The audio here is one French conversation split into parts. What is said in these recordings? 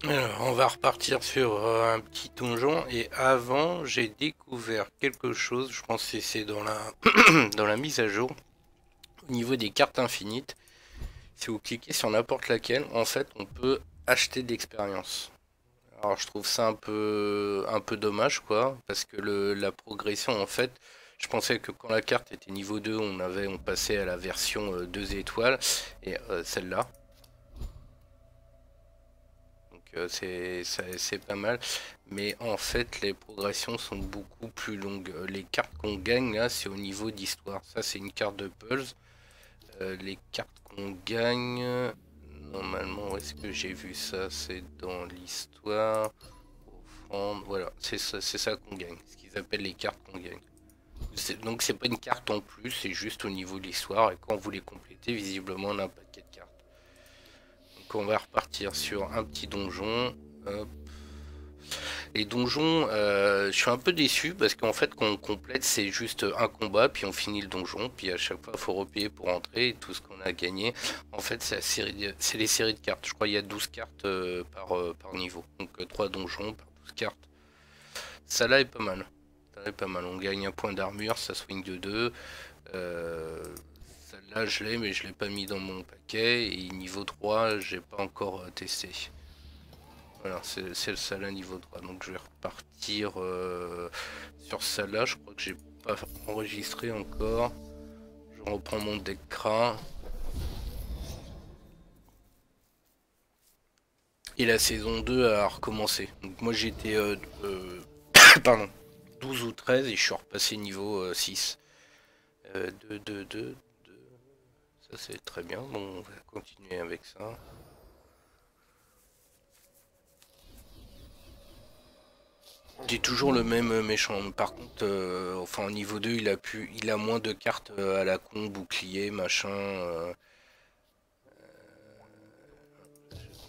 Alors, on va repartir sur un petit donjon et avant j'ai découvert quelque chose, je pense que c'est dans la dans la mise à jour au niveau des cartes infinites. Si vous cliquez sur n'importe laquelle, en fait, on peut acheter de l'expérience. Alors, je trouve ça un peu dommage quoi, parce que la progression en fait, je pensais que quand la carte était niveau 2, on passait à la version 2 étoiles et celle-là. Donc c'est pas mal. Mais en fait, les progressions sont beaucoup plus longues. Les cartes qu'on gagne là, c'est au niveau d'histoire. Ça, c'est une carte de Pulse. Les cartes qu'on gagne, normalement, où est-ce que j'ai vu ça? C'est dans l'histoire. Offrande. Voilà, c'est ça qu'on gagne. Ce qu'ils appellent les cartes qu'on gagne. Donc c'est pas une carte en plus, c'est juste au niveau de l'histoire. Et quand vous les complétez, visiblement, on a un paquet de cartes. Donc on va repartir sur un petit donjon. Hop. Les donjons, je suis un peu déçu parce qu'en fait, quand on complète, c'est juste un combat, puis on finit le donjon, puis à chaque fois, il faut repayer pour entrer et tout ce qu'on a gagné. En fait, c'est les séries de cartes. Je crois qu'il y a 12 cartes par niveau. Donc 3 donjons par 12 cartes. Ça là est pas mal. Ça là est pas mal. On gagne un point d'armure, ça swing de 2. Euh, Celle-là, je l'ai, mais je l'ai pas mis dans mon paquet. Et niveau 3, j'ai pas encore testé. Voilà, c'est le Salah niveau 3. Donc je vais repartir sur Salah. Je crois que j'ai pas enregistré encore. Je reprends mon deck Kra. Et la saison 2 a recommencé. Donc moi j'étais pardon, 12 ou 13 et je suis repassé niveau 6. 2, 2, 2, 2. Ça c'est très bien. Bon, on va continuer avec ça. J'ai toujours le même méchant. Par contre, enfin au niveau 2, il a moins de cartes à la con, bouclier, machin.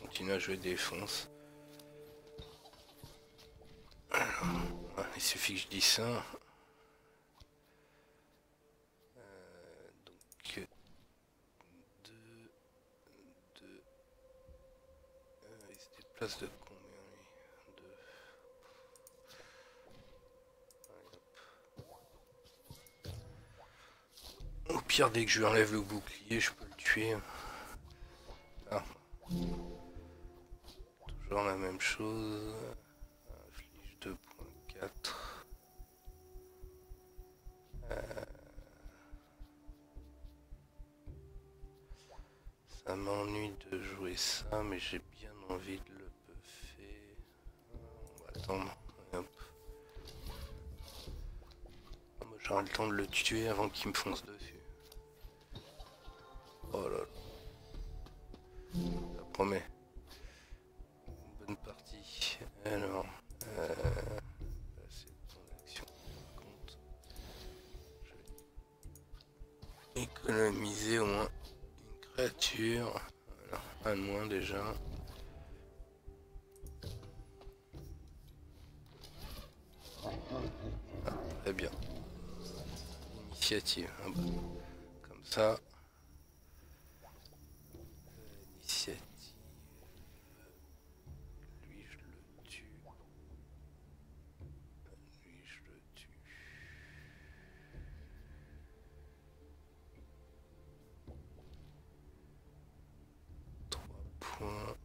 Continue à jouer défense. Il suffit que je dise ça. Donc, 2, 2. Il se déplace de combien lui? 2. Au pire, dès que je lui enlève le bouclier, je peux le tuer. Ah, toujours la même chose. Inflige 2.4. Ça m'ennuie de jouer ça, mais j'ai bien envie de le buffer. On va attendre. Hop. Moi, j'aurai le temps de le tuer avant qu'il me fonce dessus. Oh là là, ça promet. Bonne partie. Alors, c'est ton action compte. Je vais économiser au moins une créature. Voilà, un de moins déjà. Très bien. Initiative. Ah bah, comme ça. Initiative. Lui, je le tue. Lui, je le tue. 3 points.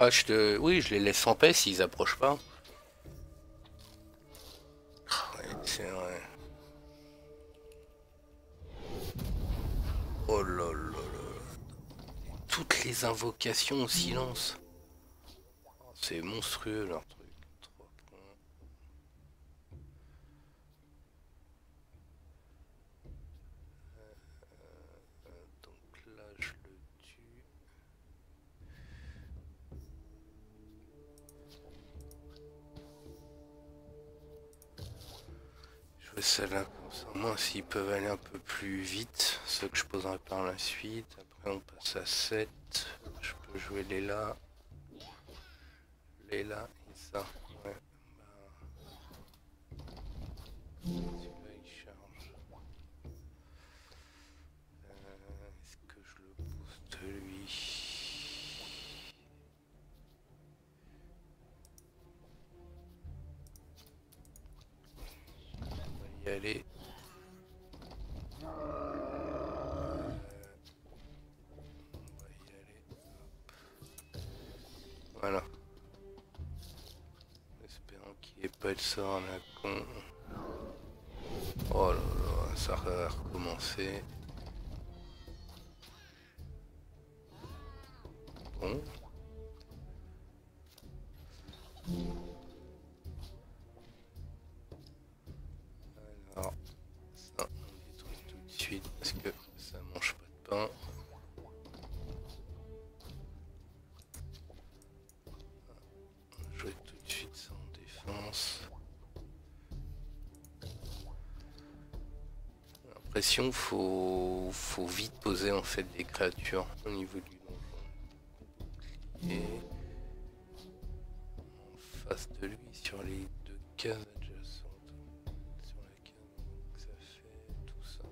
Ah, oui, je les laisse en paix s'ils approchent pas. Ouais, c'est vrai. Oh là là là. Toutes les invocations au silence. Oh, c'est monstrueux leur truc. 3 points. Donc là, je le tue. Je celle-là comme ça. Moi, s'ils peuvent aller un peu plus vite, ce que je poserai par la suite. Après, on passe à 7. Je peux jouer les là et ça. Ouais. Celui-là, il charge. Est-ce que je le booste lui? On va y aller. Voilà. Espérons qu'il n'y ait pas de sort à la con. Oh là là, ça va recommencer. Bon. Alors, ça, on détruit tout de suite parce que ça mange pas de pain. On va jouer tout de suite ça en défense. J'ai l'impression faut vite poser en fait des créatures au niveau du donjon. Et en face de lui sur les deux cases adjacentes. Sur la case que ça fait tout ça.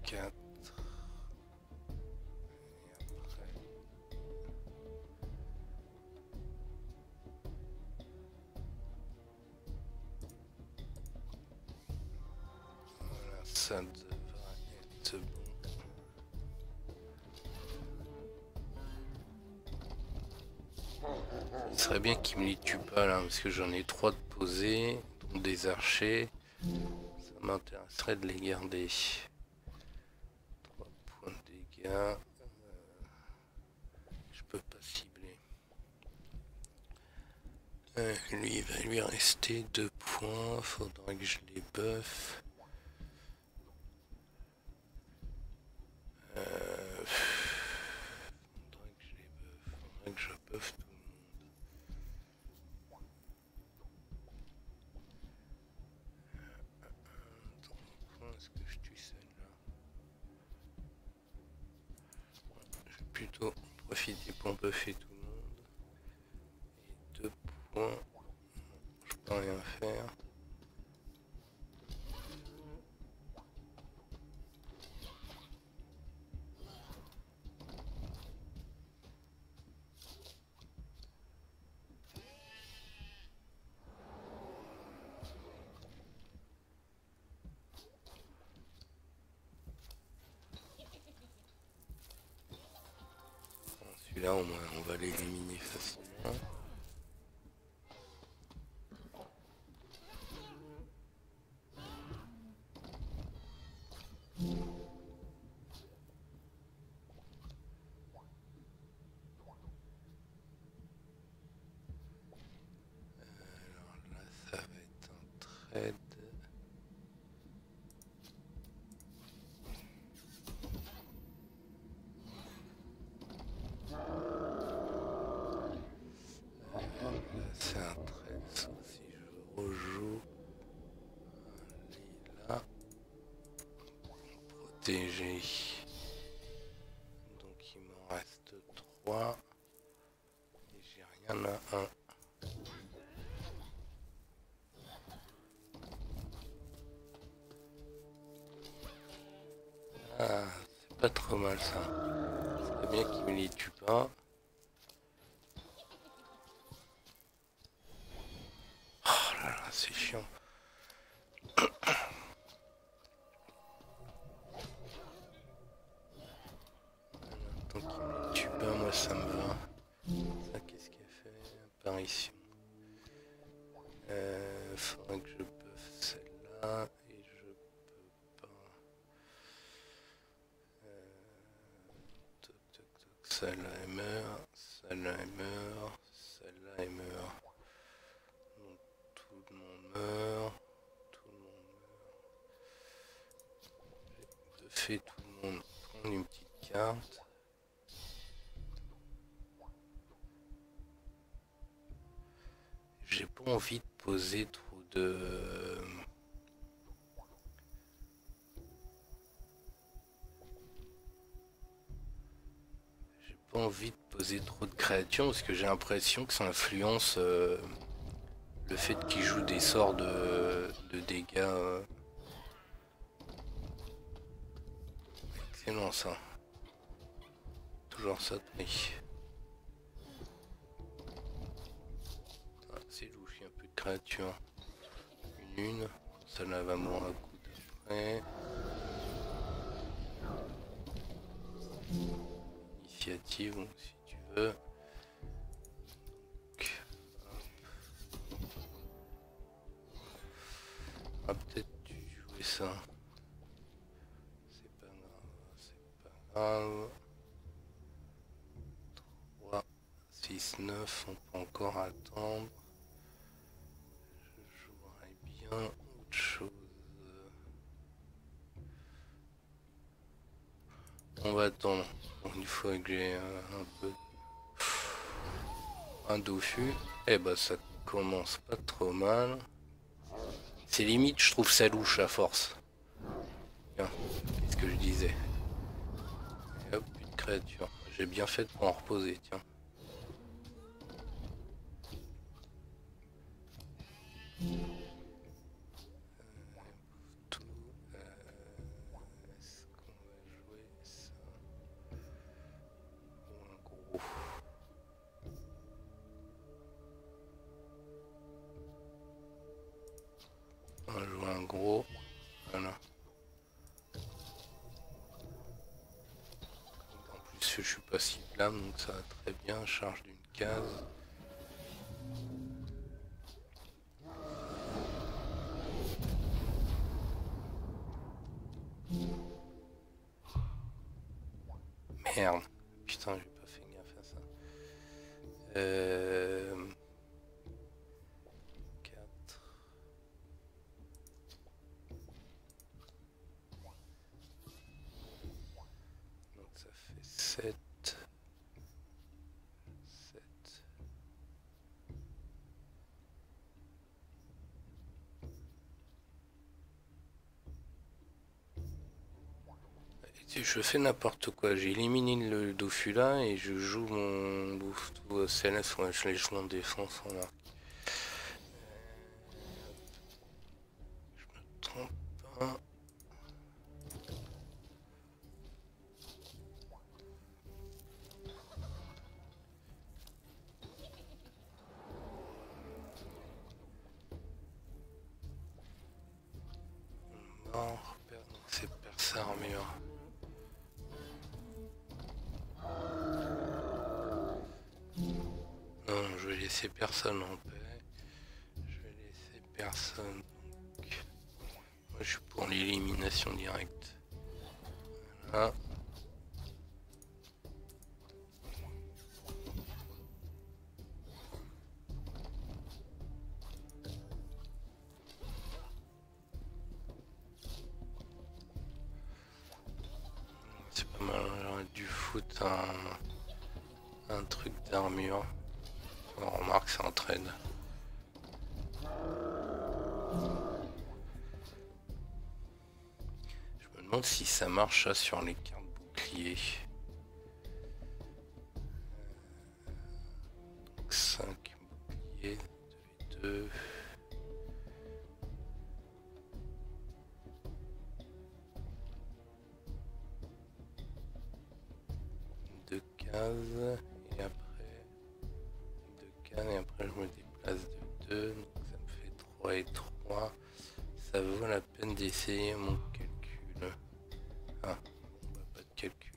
4. Ça devrait être bon. Il serait bien qu'il me les tue pas là, parce que j'en ai 3 de posés, dont des archers. Ça m'intéresserait de les garder. 3 points de dégâts. Je peux pas cibler. Lui, il va lui rester 2 points. Faudra que je les buffe. Faudrait que je buffe tout le monde. Attends, est-ce que je tue celle-là? Je vais plutôt profiter pour buffer tout le monde. Et 2 points. Je peux rien faire. Celui-là, au moins, on va l'éliminer facilement. Alors là, ça va être un trade. C'est un trade, sauf si je rejoue là, protégé. Donc il m'en reste 3 et j'ai rien à 1. Ah, c'est pas trop mal ça. C'est bien qu'il me les tue pas. Oh là là, c'est chiant. Tant qu'il me les tue pas, moi ça me va. Ça, qu'est-ce qu'elle fait? Apparition. Faudrait que je buffe celle-là et je peux pas. Toc toc toc. Celle-là elle meurt, celle-là elle meurt, celle-là elle meurt. Donc tout le monde meurt, tout le monde meurt. J'ai buffé tout le monde. Prendre une petite carte. J'ai pas envie de poser trop de... J'ai pas envie de poser trop de créatures parce que j'ai l'impression que ça influence le fait qu'il joue des sorts de dégâts. Excellent ça. Toujours ça, oui. Ah, c'est louche, il y a un peu de créatures. Une. Ça là va mourir un coup d'après. Initiative, donc, si tu veux. Donc, ah, peut-être tu jouer ça. C'est pas grave, c'est pas grave. 3, 6, 9, on peut encore attendre. Je jouerais bien autre chose. On va attendre. Bon, une fois que j'ai un peu un dofus, et bah ça commence pas trop mal. C'est limite, je trouve ça louche à force. Tiens, qu'est-ce que je disais? Et hop, une créature. J'ai bien fait de pas en reposer, tiens. Tout, est-ce qu'on va jouer ça ou un gros? On va jouer un gros. Voilà. En plus, je suis pas si blâme, donc ça va très bien. Charge d'une case. Merde. Putain, j'ai pas fait gaffe à ça. 4. Donc ça fait 7. 7. Je fais n'importe quoi, j'ai éliminé le Dofula et je joue mon Bouffetou CLS, ouais, je les joue en défense en arc. Je me trompe pas. Mort, c'est percer armure. Non, je vais laisser personne en paix. Je vais laisser personne. Donc, moi je suis pour l'élimination directe. Voilà. C'est pas mal, j'aurais dû foutre un truc d'armure. On remarque, c'est en trade. Je me demande si ça marche ça, sur les cartes boucliers. 5 boucliers, 2. Deux cases et après 2 cases et après je me déplace de 2, donc ça me fait 3 et 3. Ça vaut la peine d'essayer mon calcul. Ah, bah, pas de calcul.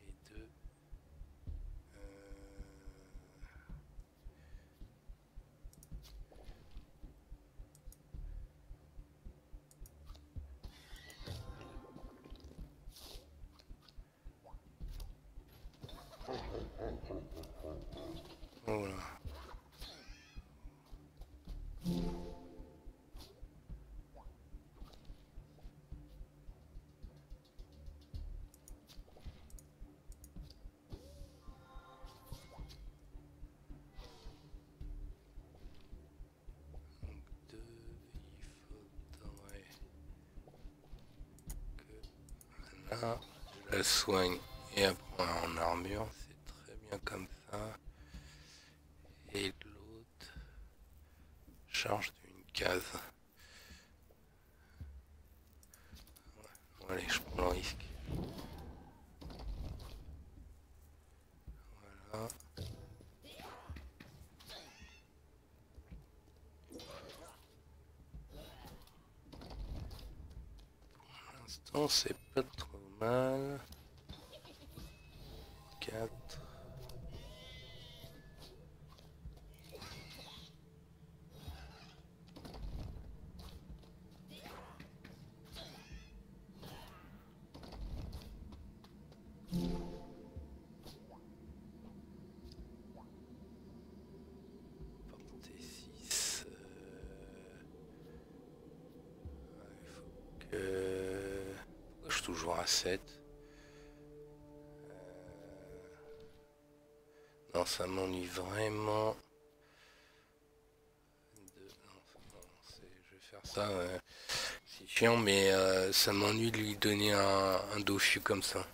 Et 2. Voilà. Là, je la soigne et après en armure, c'est très bien comme ça. Et l'autre charge d'une case. Bon, allez, je prends le risque. Voilà. Pour l'instant, c'est pas trop mal. 4. Portée 6. Il faut que... Pourquoi je suis toujours à 7? Non, ça m'ennuie vraiment. Je vais faire ça. C'est chiant, mais ça m'ennuie de lui donner un Dofus comme ça.